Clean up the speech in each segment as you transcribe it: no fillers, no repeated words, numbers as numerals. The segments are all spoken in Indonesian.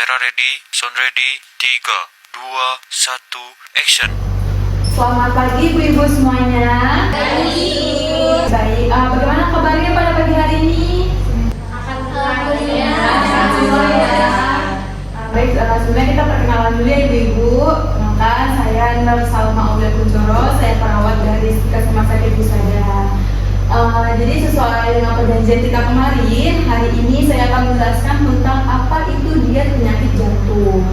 Kamera ready, sound ready, 3, 2, 1, action. Selamat pagi ibu-ibu semuanya. Baik. Bagaimana kabarnya pada pagi hari ini? Baik, sebenarnya kita perkenalan dulu ya ibu-ibu. Kenalkan, saya Nur Salma Aulia Kuncoro, saya perawat dari Rumah Sakit Husada. Jadi sesuai dengan perjanjian kita kemarin, hari ini saya akan menjelaskan tentang apa itu diet penyakit jantung.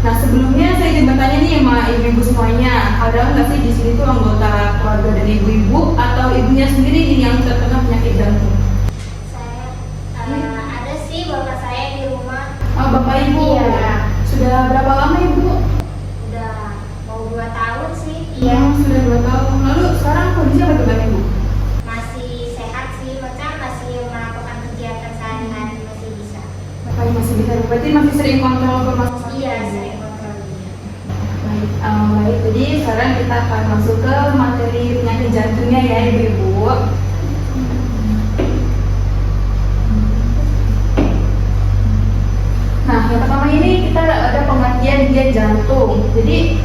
Nah sebelumnya saya ingin bertanya nih sama ibu-ibu semuanya, ada nggak sih di sini tuh anggota keluarga dari ibu-ibu atau ibunya sendiri nih yang terkena penyakit jantung? Saya ada sih bapak saya di rumah. Bapak ibu, Iya. Sudah berapa lama ibu? Udah mau 2 tahun sih. Sudah 2 tahun. Lalu sekarang kondisinya bagaimana ibu? Masih sehat sih, macam masih melakukan kegiatan sehari-hari masih bisa. Bapak masih bisa, berarti masih sering kontrol ke rumah sakit? Iya, saya kontrol dia. Baik, jadi sekarang kita akan masuk ke materi penyakit jantungnya ya ibu-ibu. Nah, yang pertama ini kita ada pengertian diet jantung. Jadi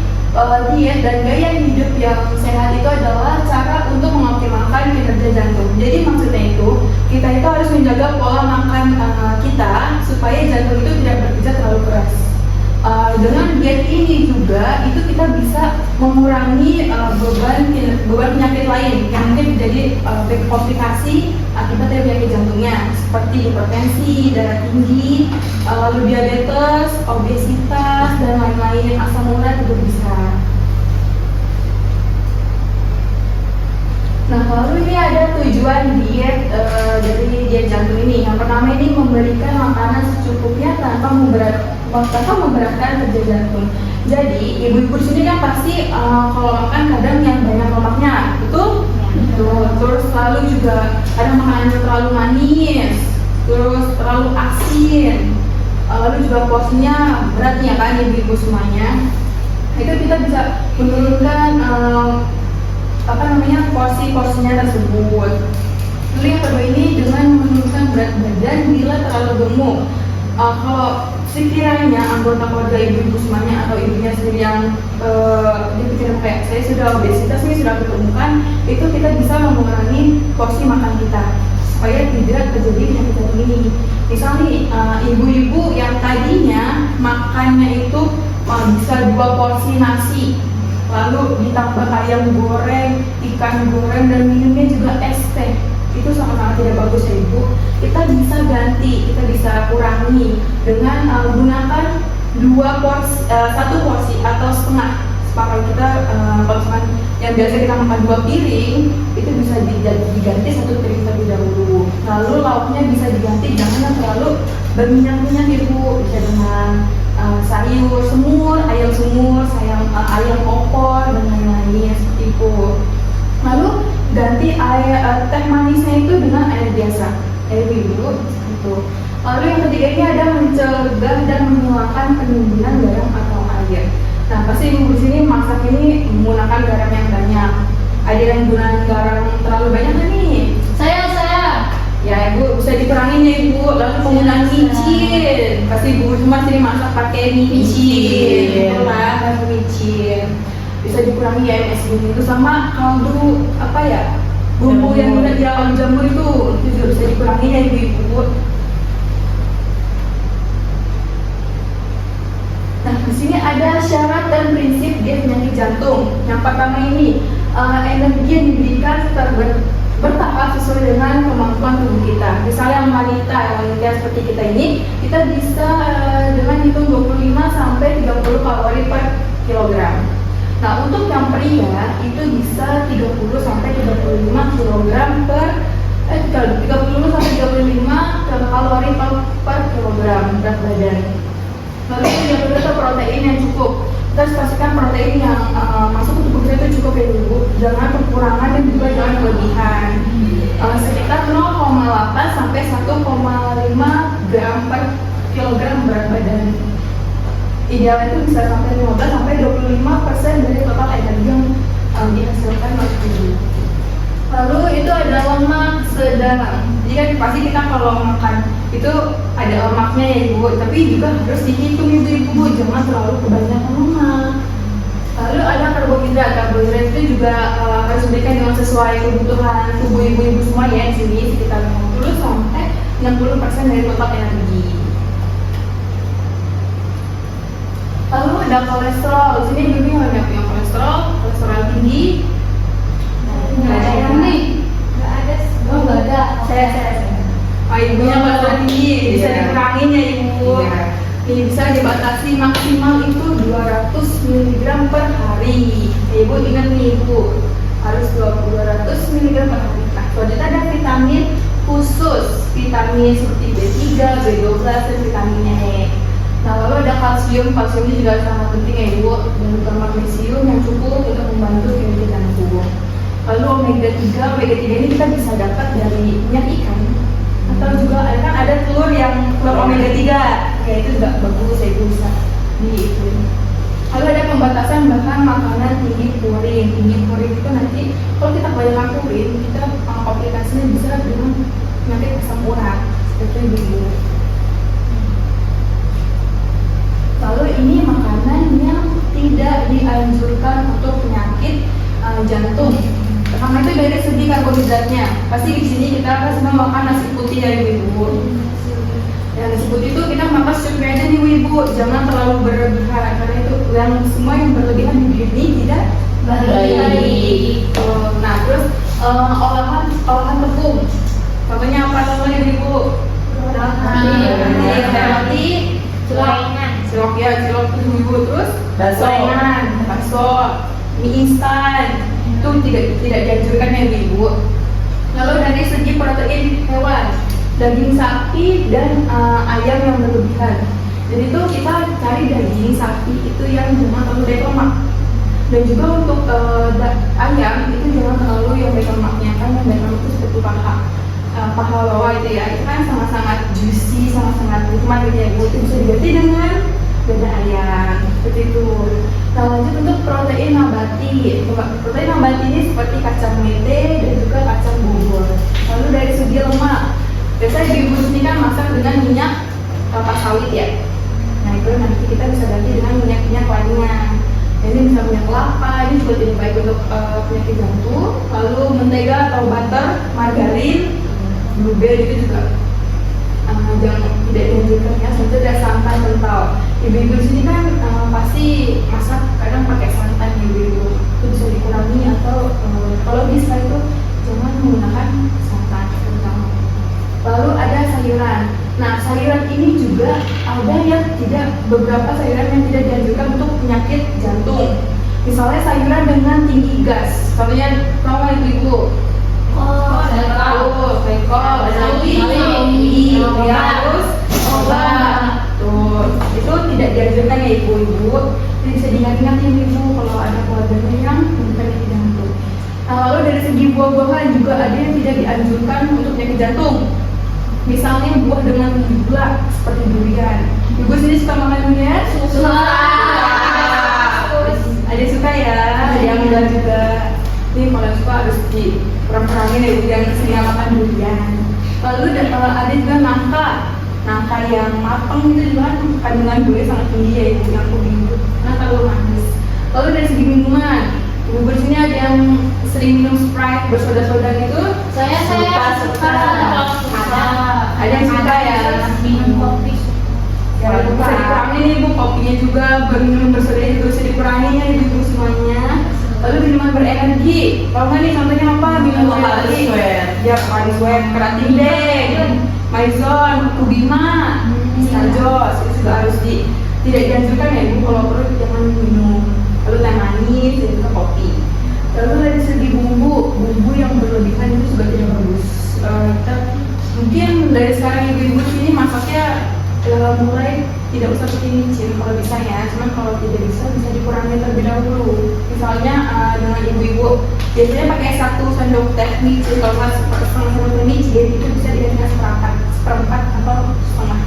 diet dan gaya hidup yang sehat itu adalah cara untuk mengoptimalkan kinerja jantung. Jadi maksudnya itu kita itu harus menjaga pola makan kita supaya jantung itu tidak bekerja terlalu keras. Dengan diet ini juga itu kita bisa mengurangi beban penyakit lain yang mungkin menjadi komplikasi akibat dari penyakit jantungnya seperti hipertensi, darah tinggi, lalu diabetes, obesitas dan lain-lain, asam urat juga bisa. Nah, lalu ini ada tujuan diet dari diet jantung ini. Yang pertama ini memberikan makanan secukupnya tanpa memberatkan kerja jantung. Jadi, ibu-ibu di sini kan pasti kalau makan kadang yang banyak lemaknya, betul? Betul. Terus lalu juga ada makanan yang terlalu manis, terus terlalu asin, lalu juga porsinya berat ya kan ibu-ibu semuanya. Itu kita bisa menurunkan porsinya tersebut. Lalu yang kedua ini dengan menurunkan berat badan bila terlalu gemuk. Kalau sekiranya anggota keluarga ibu-ibu semuanya atau ibunya sendiri yang dipikir kayak saya sudah obesitas nih, sudah ketemukan, itu kita bisa mengurangi porsi makan kita supaya tidak terjadi penyakit jantung ini. Misalnya ibu-ibu yang tadinya makannya itu bisa 2 porsi nasi, lalu ditambah ayam goreng, ikan goreng, dan minumnya juga es teh. Itu sangat-sangat tidak bagus ya ibu. Kita bisa ganti, kita bisa kurangi dengan menggunakan 1 porsi atau setengah. Kalau kita kalau misalkan yang biasa kita makan 2 piring, itu bisa diganti 1 piring terlebih dahulu. Lalu lauknya bisa diganti, jangan yang terlalu berminyak-minyak ibu. Bisa dengan sayur semur, ayam semur, ayam opor dan lain-lain seperti itu. Lalu ganti teh manisnya itu dengan air biasa, air biru gitu. Lalu yang ketiga ini ada mencegah dan menghilangkan penimbunan garam atau air. Nah pasti ibu di sini masak ini menggunakan garam yang banyak. Ada yang menggunakan garam terlalu banyak kan nih? Saya. Ya ibu bisa dikurangin ya ibu. Lalu penggunaan micin, pasti ibu semua sini masak pakai micin, pakai micin. Bisa dikurangi ya MSG itu, sama kaldu bumbu yang udah di dalam jamur itu juga bisa dikurangi ya ibu-ibu. Nah di sini ada syarat dan prinsip diet penyakit jantung. Yang pertama ini energi yang diberikan bertahap sesuai dengan kemampuan tubuh kita. Misalnya wanita seperti kita ini, kita bisa dengan hitung 25 sampai 30 kalori per kilogram. Nah untuk yang pria itu bisa 30 sampai 35 kg per 30 sampai 35 kalori per kilogram berat badan. Lalu yang kedua protein yang cukup. Kita harus pastikan protein yang masuk ke tubuh kita itu cukup ya ibu. Jangan kekurangan dan juga jangan kelebihan. Sekitar 0,8 sampai 1,5 gram per kilogram berat badan. Idealnya itu bisa sampai 15 sampai 25% dari total energi yang dihasilkan oleh tubuh. Lalu itu ada lemak sedang. Jadi kan pasti kita kalau makan itu ada lemaknya ya ibu, tapi juga harus dihitung ibu-ibu, jangan terlalu kebanyakan lemak. Lalu ada karbohidrat. Karbohidrat itu juga harus diberikan dengan sesuai kebutuhan tubuh ibu-ibu semua ya, di sini sekitar 50 sampai 60% dari total energi. Lalu ada kolesterol. Di sini ibu ada yang kolesterol tinggi. Nggak ada yang nih. Nggak ada. Oh nggak ada. Saya. Oh ibunya kolesterol tinggi, bisa dikurangin ya ibu. Ini bisa dibatasi maksimal itu 200 mg per hari. Ibu ingat nih ibu, harus 200 mg per hari. Nah, selanjutnya ada vitamin khusus, vitamin seperti B3, B12 dan vitamin E. Nah, lalu ada kalsium. Kalsium ini juga sangat penting ya ibu, dan juga magnesium yang cukup untuk membantu kinerja tubuh. Lalu omega 3, omega 3 ini kita bisa dapat dari minyak ikan, atau juga kan ada telur omega 3 ya, itu juga bagus ya ibu, bisa itu. Lalu ada pembatasan bahan makanan tinggi purin. Tinggi purin itu nanti kalau kita kebanyakan purin, kita komplikasinya bisa dengan penyakit asam urat seperti itu. Lalu ini makanan yang tidak dianjurkan untuk penyakit jantung. Pertama itu dari segi karbohidratnya. Pasti di sini kita harus makan nasi putih ya ibu. Ya, nasi putih itu kita makan secukupnya aja nih ibu, jangan terlalu berlebihan, karena itu yang semua yang berlebihan di ini tidak baik. Nah terus olahan tepung. Contohnya apa contohnya ibu? Roti, cilok ya, cilok itu ibu. Terus bakso, mie instan itu tidak dianjurkan ya ibu. Lalu dari segi protein hewan, daging sapi dan ayam yang berlebihan. Jadi itu kita cari daging sapi itu yang jangan terlalu banyak lemak. Dan juga untuk ayam itu jangan terlalu yang banyak lemaknya, kan yang banyak lemak itu seperti paha bawah itu ya, itu kan sangat-sangat juicy, sangat-sangat nikmat gitu ya ibu. Itu bisa diganti dengan dada ayam seperti itu. Nah lanjut untuk protein nabati. Protein nabati ini seperti kacang mete dan juga kacang bubur. Lalu dari segi lemak, biasanya ibu ini kan masak dengan minyak kelapa sawit ya. Nah itu nanti kita bisa ganti dengan minyak-minyak lainnya. Ini bisa minyak kelapa, ini juga tidak baik untuk penyakit jantung. Lalu mentega atau butter, margarin, blueberry itu juga jangan, tidak dianjurkan ya. Selanjutnya ada santan kental. Ibu-ibu di sini kan pasti masak kadang pakai santan ibu-ibu. Itu bisa dikurangi atau kalau bisa itu jangan menggunakan santan kental. Lalu ada sayuran. Nah sayuran ini juga ada yang beberapa sayuran yang tidak dianjurkan untuk penyakit jantung. Misalnya sayuran dengan tinggi gas. Contohnya tahu nggak ibu? Kol, terus obat. Tuh, itu tidak dianjurkan ya ibu-ibu. Jadi bisa diingat-ingat ibu kalau ada keluarganya yang penyakit jantung. Nah, lalu dari segi buah-buahan juga ada yang tidak dianjurkan untuk penyakit jantung. Misalnya buah dengan gula seperti durian. Ibu sini suka makan durian? Suka. Ada suka ya, ada yang enggak juga. Ini kalau yang suka harus dikurang-kurangin ya ibu, yang sering makan durian. Lalu ada juga nangka yang matang itu juga kandungan gula sangat tinggi ya ibu, yang kuning itu karena terlalu manis. Lalu dari segi minuman, ibu di sini ada yang sering minum Sprite bersoda-soda gitu. Saya suka. Ada yang suka ya, minum kopi. Ya, bisa dikurangin nih ibu, kopinya juga, minum bersoda juga bisa dikurangin ya ibu semuanya. Lalu minuman berenergi, kalau nggak nih contohnya apa? Minuman berenergi ya, Paris Web, Keratin Deng, Maison, Kubima, Stajos, itu juga harus tidak dianjurkan ya ibu, kalau perlu jangan minum. Lalu teh manis dan juga kopi. Lalu dari segi bumbu yang berlebihan itu juga tidak bagus. Mungkin dari sekarang ibu-ibu sini masaknya mulai tidak usah pakai micin kalau bisa ya, cuman kalau tidak bisa dikurangi terlebih dahulu. Misalnya dengan ibu-ibu biasanya pakai 1 sendok teh micin, kalau nggak setengah sendok teh micin itu bisa diganti seperempat atau setengah.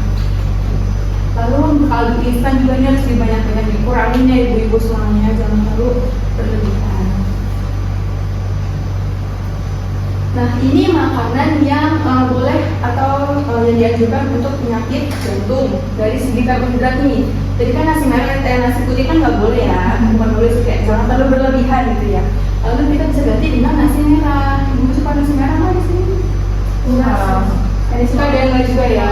Lalu kaldu instan juga ini harus dibanyak-banyak dikurangin ya ibu-ibu semuanya, jangan terlalu berlebihan. Nah, ini makanan yang boleh atau yang dianjurkan untuk penyakit jantung dari segi karbohidrat nih. Jadi kan nasi merah, nasi putih kan nggak boleh ya, bukan boleh sih, kayak jangan terlalu berlebihan gitu ya. Lalu kita bisa ganti dengan nasi merah. Ibu suka nasi merah nggak di sini? Ada suka, ada yang nggak juga ya.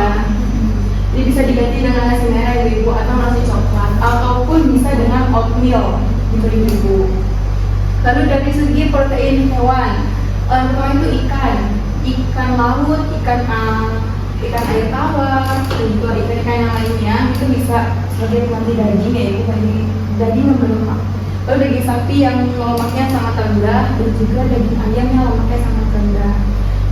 Jadi bisa diganti dengan nasi merah ya ibu, atau nasi coklat, ataupun bisa dengan oatmeal gitu ibu. Lalu dari segi protein hewan, pertama itu ikan laut, ikan air tawar, dan juga ikan yang lainnya itu bisa sebagai pengganti daging ya ibu, daging yang berlemak. Lalu daging sapi yang lemaknya sangat rendah, dan juga daging ayam yang lemaknya sangat rendah.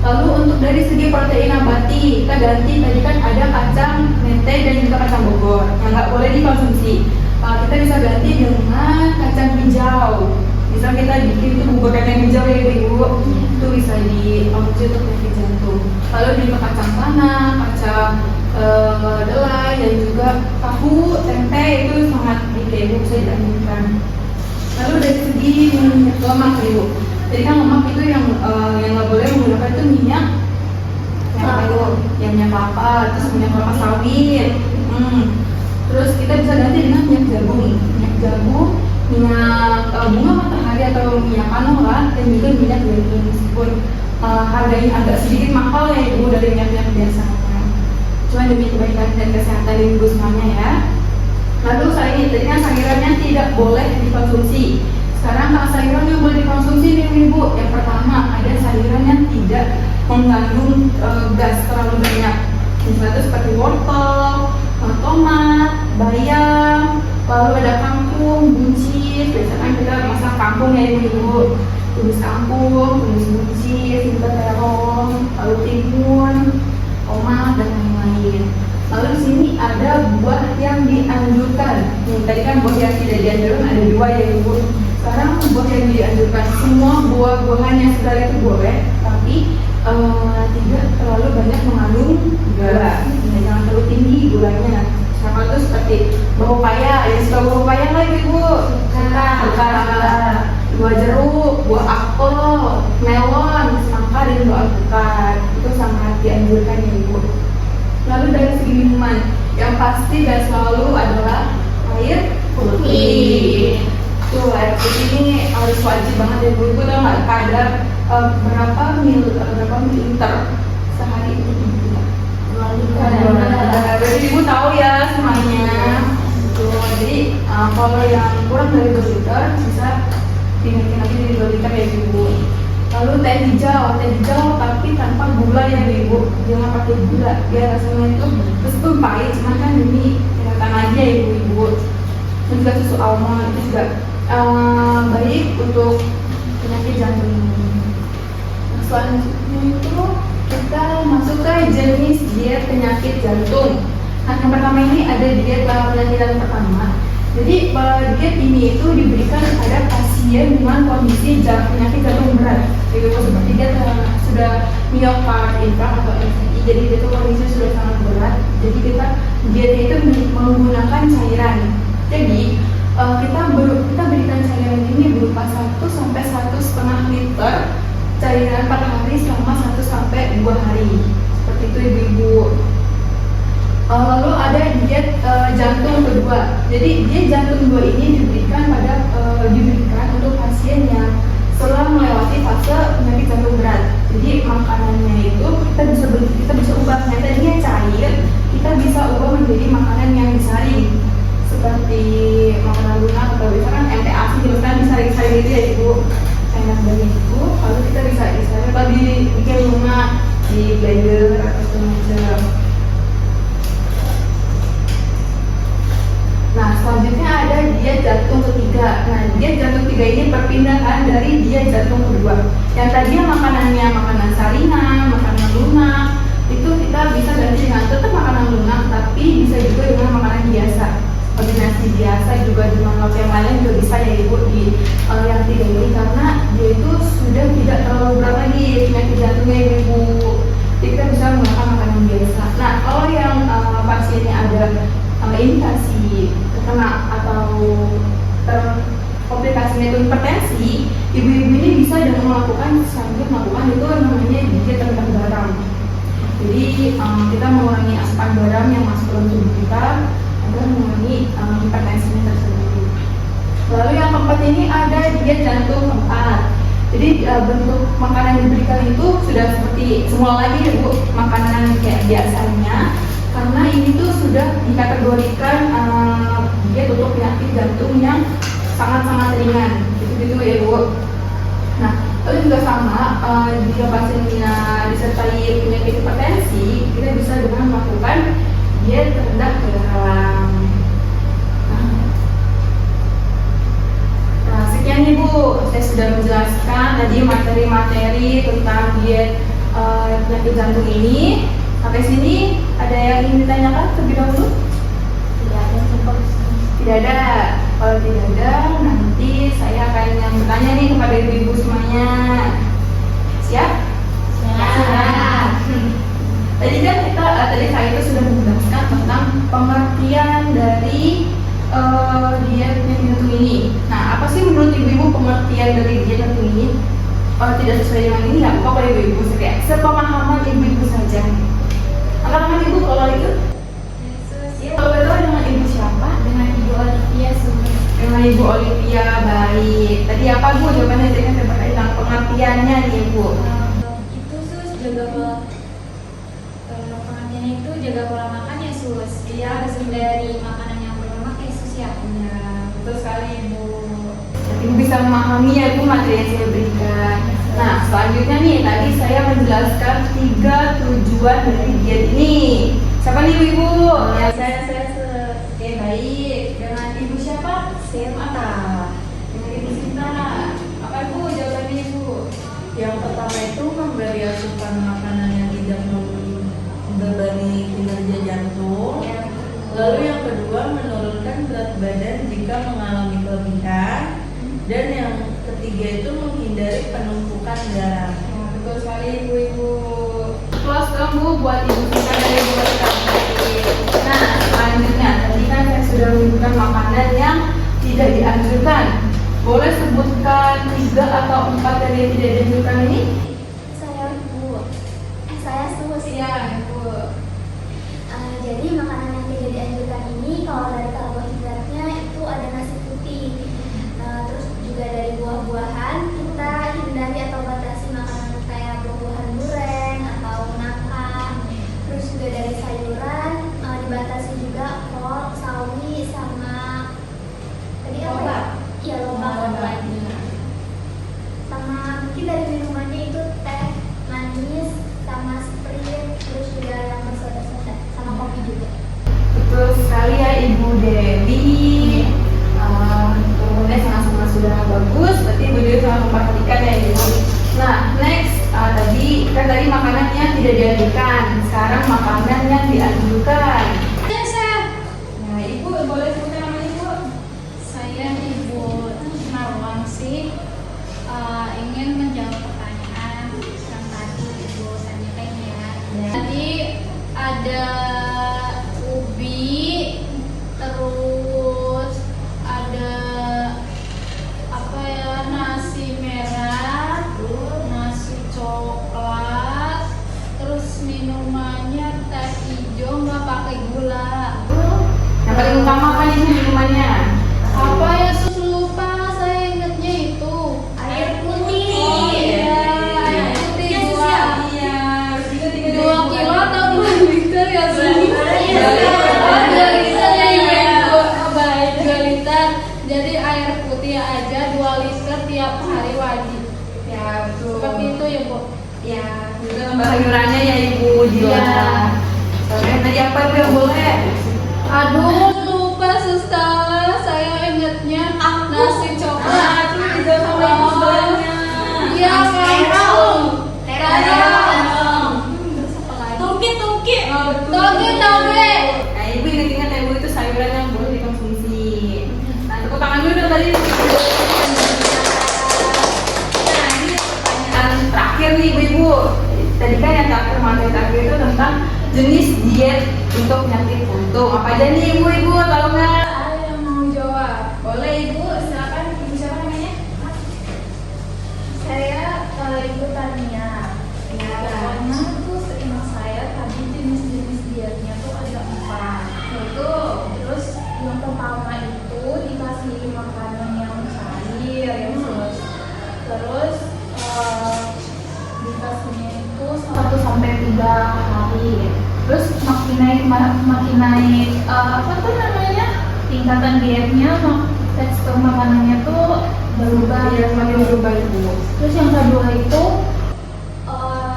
Lalu untuk dari segi protein nabati, kita ganti tadi kan ada kacang mete dan juga kacang Bogor yang nggak boleh dikonsumsi. Kita bisa ganti dengan kacang hijau. Misal kita bikin itu bubur kacang hijau ya ibu, itu bisa dikonsumsi untuk penyakit jantung. Lalu juga kacang tanah, kacang delai, dan juga tahu, tempe itu sangat bisa dianjurkan. Lalu dari segi lemak ibu, jadi kan lemak itu yang nggak boleh menggunakan itu minyak yang minyak kelapa, terus minyak kelapa sawit. Terus kita bisa ganti dengan minyak jagung, minyak bunga matahari atau minyak canola, dan juga minyak zaitun. Meskipun harganya agak sedikit mahal ya ibu dari minyak-minyak biasanya, cuma demi kebaikan dan kesehatan ibu semuanya ya. Lalu tadi kan sayurannya tidak boleh dikonsumsi. Sekarang sayuran yang boleh dikonsumsi nih ibu. Yang pertama ada sayuran yang tidak mengandung gas terlalu banyak. Misalnya seperti wortel, tomat, bayam, lalu ada kangkung, buncis. Biasanya kita masak kangkung ya ibu, tumis kangkung, tumis buncis, juga terong, lalu timun, tomat, dan lain-lain. Lalu di sini ada buah yang dianjurkan. Tadi kan buah yang tidak dianjurkan ada 2 ya ibu. Sekarang buah yang dianjurkan, semua buah-buahan yang segar itu boleh, tapi tidak terlalu banyak mengandung gula. Jangan terlalu tinggi gulanya. Contoh itu seperti buah pepaya, ya suka buah pepaya nggak ibu? Suka. Buah jeruk, buah apel, melon, semangka, dan buah alpukat itu sangat dianjurkan ya ibu. Lalu dari segi minuman, yang pasti dan selalu adalah air putih. Tuh, air putih ini harus wajib banget ya ibu. Ibu tau nggak kadar berapa mililiter sehari itu ibu? 2 liter. Jadi ibu tahu ya semuanya. Tuh, jadi kalau yang kurang dari 2 liter bisa dinaikin lagi jadi 2 liter ya ibu. Lalu teh hijau tapi tanpa gula ya ibu, jangan pakai gula biar rasanya itu meskipun pahit, cuman kan demi kelihatan aja ya ibu. Dan juga susu almond itu juga baik untuk penyakit jantung. Nah, selanjutnya itu kita masuk ke jenis diet penyakit jantung. Nah, yang pertama ini ada diet penyakit jantung pertama. Jadi diet ini itu diberikan pada pasien dengan kondisi penyakit jantung berat. Jadi seperti dia sudah miokard infark atau MCI, jadi itu kondisi sudah sangat berat. Jadi kita dietnya itu menggunakan cairan. Jadi kita berikan cairan ini berupa 1 sampai 1,5 liter cairan per hari selama 1 sampai 2 hari. Seperti itu ibu-ibu. Lalu ada diet jantung kedua. Jadi diet jantung 2 ini diberikan untuk pasien yang setelah melewati fase penyakit jantung berat. Jadi makanannya itu kita bisa ubah. Yang tadinya cair, kita bisa ubah menjadi makanan yang disaring. Seperti makanan lunak atau misalkan MTAC kan disaring-saring itu ya ibu. Enak banget itu. Lalu kita bisa disaring atau dibikin lunak di blender atau semacam. Nah, selanjutnya ada diet jantung ketiga. Nah, diet jantung ketiga ini perpindahan dari diet jantung kedua. Yang tadinya makanannya makanan saringan, makanan lunak, itu kita bisa ganti dengan tetap makanan lunak, tapi bisa juga dengan makanan biasa. Seperti nasi biasa, juga dengan lauk yang lain juga bisa ya ibu di yang tiga ini, karena dia itu sudah tidak terlalu berat lagi penyakit jantungnya ibu. Jadi kita bisa menggunakan makanan biasa. Nah, kalau yang pasiennya ada indikasi terkena atau terkomplikasinya itu hipertensi, ibu-ibu ini bisa dengan melakukan itu namanya mengurangi asupan garam yang masuk dalam tubuh kita agar mengurangi hipertensinya tersebut. Lalu yang keempat ini ada diet jantung keempat. Jadi bentuk makanan yang diberikan itu sudah seperti semula lagi ya Bu, makanan kayak biasanya, karena ini tuh sudah dikategorikan diet untuk penyakit jantung yang sangat-sangat ringan, gitu ya Bu. Nah, lalu juga sama, jika pasiennya disertai penyakit hipertensi, kita bisa dengan melakukan diet rendah garam. Nah, sekian nih Bu, saya sudah menjelaskan tadi materi-materi tentang diet penyakit jantung ini. Sampai sini ada yang ingin ditanyakan terlebih dahulu? Tidak ada. Kalau tidak ada, nanti saya akan yang bertanya nih kepada ibu-ibu semuanya. Siap? Siap. Tadi kan tadi saya itu sudah menjelaskan tentang pengertian dari diet penyakit jantung ini. Nah, apa sih menurut ibu-ibu pengertian dari diet jantung ini? Kalau tidak sesuai dengan ini, nggak apa-apa ibu-ibu, kayak sepemahaman ibu-ibu saja. Angkat ibu kalau itu. Ya, kalau betul dengan ibu siapa? Dengan Ibu Olivia Sumi. Dengan Ibu Olivia, baik. Tadi apa Bu jawabannya? Tadi kan terkait tentang pengertiannya nih Bu. Itu sus jaga pola pengertiannya itu jaga pola makan ya sus. Dia harus hindari makanan yang berlemak ya sus ya. Ya, betul sekali Ibu. Ibu bisa memahami ya Bu materi yang saya berikan. Nah, selanjutnya nih tadi saya menjelaskan 3 tujuan dari diet ini. Siapa nih Ibu? Ya, saya Oke, baik. Dengan Ibu siapa? Sinta. Dengan Ibu Sinta. Apa Ibu jawabannya Ibu? Yang pertama itu memberi asupan makanan yang tidak membebani kinerja jantung. Lalu yang kedua menurunkan berat badan jika mengalami kelebihan. Dan yang ketiga itu menghindari penumpukan garam. Ya, betul sekali ibu-ibu. Plus dong Bu buat ibu kita dari ibu kita. Nah, selanjutnya tadi kan saya sudah menyebutkan makanan yang tidak dianjurkan. Boleh sebutkan 3 atau 4 dari yang tidak dianjurkan ini? Saya Bu. Saya sus. Iya, Ibu. Jadi makanan yang tidak dianjurkan ini kalau dari karbohidratnya itu ada nasi putih. Terus juga dari buah-buahan kita hindari atau batasi makanan kayak buah-buahan durian atau nangka. Terus juga dari sayuran dibatasi juga kol, sawi sama tadi apa ya? Iya lobak. Sama mungkin dari minumannya itu teh manis sama sprite, terus juga yang bersoda-soda sama kopi juga. Betul sekali ya Ibu Dewi. Kemudian sama-sama sudah bagus, berarti Ibu Dewi sangat memperhatikan ya Ibu. Nah, next tadi kan makanan yang tidak dianjurkan. Sekarang makanan yang dianjurkan. Nah, Ibu boleh sebutkan namanya Ibu? Saya Ibu Marwangsi ingin menjawab pertanyaan yang tadi Ibu tanyakan ya. Tadi ada ubi, terus ada apa ya, nasi merah, nasi coklat, terus minumannya teh hijau nggak pakai gula. Yang paling utama apa nih minumannya? Apa ya sus, lupa, saya ingatnya itu Air putih. oh iya air putih dua Iya, 2 kilo atau 2 liter ya sus? Iya. 2 liter ya ibu. Baik, 2 liter. Jadi air putih aja 2 liter tiap hari wajib. Ya, betul. Seperti itu ya Bu. Ya, juga tambah sayurannya ya Ibu Dila. Iya. Soalnya tadi apa Ibu yang boleh? Aduh lupa suster, saya ingatnya nasi coklat. Juga sama Ibu sebelahnya. Iya Terong. Terong. Tungki. Toge. Nah, Ibu ingat-ingat ya Ibu itu sayuran yang boleh dikonsumsi. Nah, tepuk tangan dulu dong tadi. Nah, ini pertanyaan terakhir nih Ibu-ibu. Tadi kan yang terakhir, materi terakhir itu tentang jenis diet untuk penyakit jantung. Apa aja nih Ibu-ibu, tahu nggak? Ada yang mau jawab? Boleh Ibu, silakan. Ibu siapa namanya? Saya Ibu Tania. Ya. Karena tuh seingat saya tadi jenis-jenis dietnya tuh ada 4, yaitu terus yang pertama itu dikasih makanan yang cair ya sus, terus dikasihnya itu 1 sampai 3 hari, terus makin naik apa tuh namanya tingkatan dietnya, tekstur makanannya tuh berubah, Makin berubah ibu. terus yang kedua itu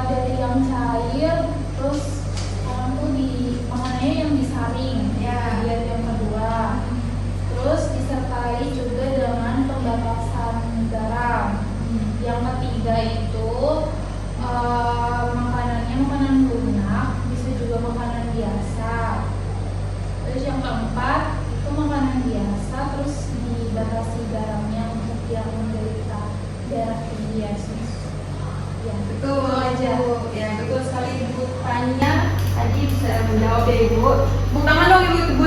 dari yang cair, terus sekarang tuh di makanannya yang disaring ya, diet yang kedua, terus disertai juga dengan pembatasan garam. Yang ketiga itu makanannya makanan lunak, bisa juga makanan biasa. Terus yang keempat itu makanan biasa, terus dibatasi garamnya untuk yang menderita darah tinggi ya sus. Ya, Betul aja. Ibu. Ya betul sekali ibu tanya tadi bisa menjawab ya ibu. Tepuk tangan dong ibu.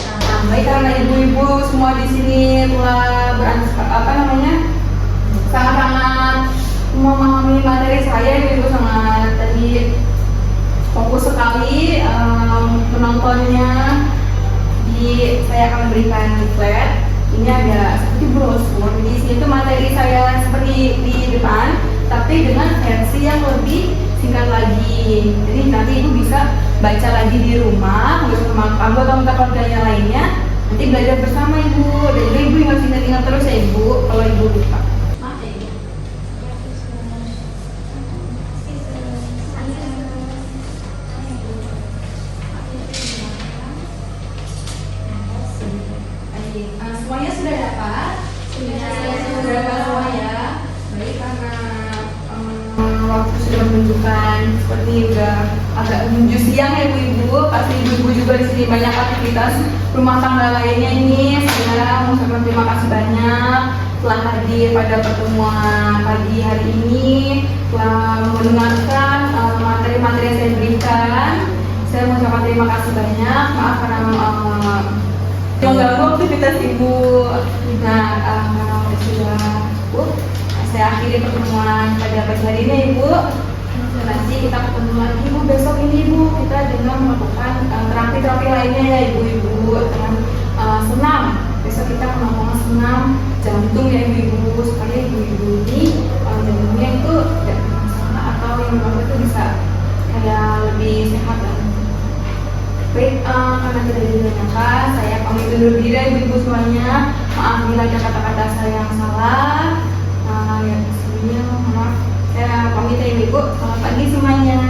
Nah, baik karena ibu-ibu semua di sini telah sangat-sangat memahami materi saya, ibu sangat tadi fokus sekali menontonnya. Saya akan berikan leaflet. Ini ada seperti brosur. Di sini tuh materi saya seperti di depan, tapi dengan versi yang lebih singkat lagi. Jadi nanti ibu bisa baca lagi di rumah bersama anggota keluarganya lainnya. Nanti belajar bersama ibu. Dan juga ibu harus ingat-ingat terus ya ibu kalau ibu lupa. Maaf ya ibu. Semuanya sudah dapat? Sudah dapat semua ya. Baik, karena waktu sudah menunjukkan seperti udah agak menuju siang ya ibu-ibu. Pasti ibu-ibu juga di sini banyak aktivitas rumah tangga lainnya ini. Saya mengucapkan terima kasih banyak telah hadir pada pertemuan pagi hari ini, telah mendengarkan materi-materi yang saya berikan. Saya mengucapkan terima kasih banyak. Maaf karena mengganggu aktivitas ibu. Nah, karena sudah bu, saya akhiri pertemuan pada pagi hari ini ibu. Nanti kita ketemu lagi ibu besok ini ibu, kita dengan melakukan terapi-terapi lainnya ya ibu-ibu dengan senam. Besok kita melakukan senam jantung ya ibu-ibu, supaya ibu-ibu ini jantungnya itu tidak bermasalah atau yang apa itu bisa kayak lebih sehat lah. Baik, karena tidak ditanyakan, saya pamit undur diri ibu-ibu semuanya. Maaf bila ada kata-kata saya yang salah. Ya, sebelumnya maaf. Saya pamit ya ibu. Selamat pagi semuanya.